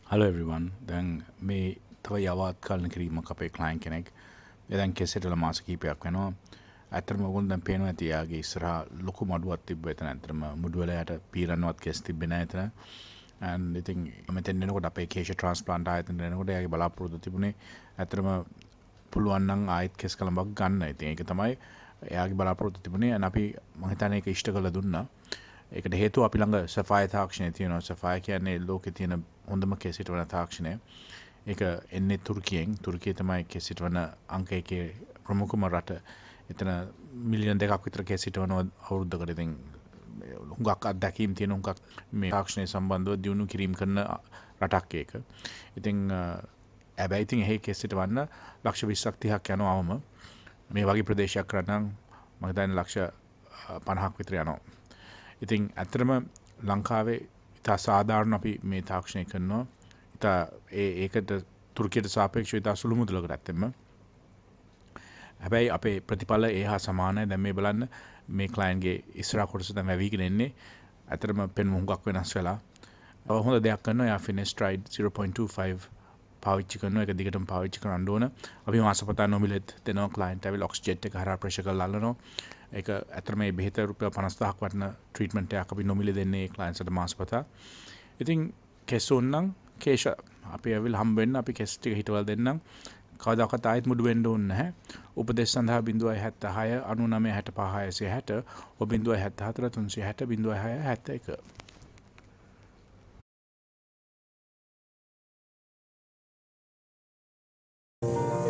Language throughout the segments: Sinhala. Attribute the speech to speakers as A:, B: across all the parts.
A: Hello everyone. දැන් මේ තව යවාත් කාලන කිරීමක් අපේ ක්ලයින්ට් කෙනෙක්. දැන් කෙසෙට් වල මාස කිහිපයක් වෙනවා. ඇත්තටම ඔයගොල්ලෝ දැන් පේනවා ඇති යාගේ ඉස්සරහා ලොකු මඩුවක් තිබ්බ එතන. ඇත්තටම මුඩු වල යට පීරන්නවත් කෙස් තිබ්බේ නැහැ එතන. and ඉතින් මෙතෙන් එනකොට අපේ කේෂ ට්‍රාන්ස්ප්ලාන්ට් ආයතනයට එනකොට යාගේ බලාපොරොත්තු තිබුණේ ඇත්තටම පුළුවන් නම් ආයෙත් කෙස් කලඹක් ගන්න. ඉතින් ඒක තමයි එයාගේ බලාපොරොත්තු තිබුණේ. and අපි මම හිතන්නේ ඒක ඉෂ්ට කරලා දුන්නා. ඒකට හේතුව අපි ළඟ සෆාය තාක්ෂණය තියෙනවා. සෆාය කියන්නේ ලෝකේ තියෙන හොඳම කෙසිට වන තාක්ෂණය. ඒක එන්නේ තුර්කියෙන්. තුර්කිය තමයි කෙසිට වන අංක 1 ප්‍රමුඛම රට. එතන මිලියන 2ක් විතර කෙසිට වන අවුරුද්දකට. ඉතින් හුඟක් අත්දැකීම් තියෙන හුඟක් මේ තාක්ෂණය සම්බන්ධව දියුණු කිරීම කරන රටක් ඒක. ඉතින් හැබැයි ඉතින් එහෙ කෙසිට වන්න ලක්ෂ 20ක් 30ක් යනවාම මේ වගේ ප්‍රදේශයක් කරනම් මම හිතන්නේ ලක්ෂ 50ක් විතර යනවා. ඉතින් ඇත්තටම ලංකාවේ ඉතා සාධාරණ අපි මේ තාක්ෂණය කරනවා. ඉතා ඒකට තුර්කියට සාපේක්ෂව ඉතා සුළු මුදලකට ඇත්තෙම. හැබැයි අපේ ප්‍රතිඵල ඒ හා සමානයි. දැන් මේ බලන්න මේ ක්ලයන්ට්ගේ ඉස්සරහ කොටස දැන් වැවිගෙන එන්නේ. ඇත්තටම පෙනුම හුඟක් වෙනස් වෙලා. හොඳ දෙයක් කරනවා. යා Finasteride 0.25 පාවිච්චි කරනවා. ඒක දිගටම පාවිච්චි කරන්න ඕන. අපි මාසපතා නොමිලෙත් දෙනවා ක්ලයන්ට් ඇවිල්ලා ඔක්සිජන් එක හරහා ප්‍රෙෂර් කරලා අල්ලනවා. ඒක ඇත්තටම මේ බෙහෙත රුපියල් 50000ක් වටින ට්‍රීට්මන්ට් එකක් අපි නොමිලේ දෙන්නේ ක්ලයන්ට්ස්ට මාසපතා. ඉතින් කෙස් ඕනනම් කේෂ අපි ඇවිල්ලා හම්බ වෙන්න අපි කෙස් ටික හිටවල දෙන්නම්. කවදාකවත් ආයෙත් මුඩු වෙන්න ඕනේ නැහැ. උපදේශ සඳහා 076 99 65 660 074 360 0671.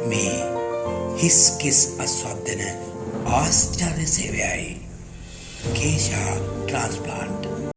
B: මේ හිස් කිස් අස්වද්දන ආශ්චර්ය සේවයයි කේෂා ට්‍රාන්ස්ප්ලාන්ට්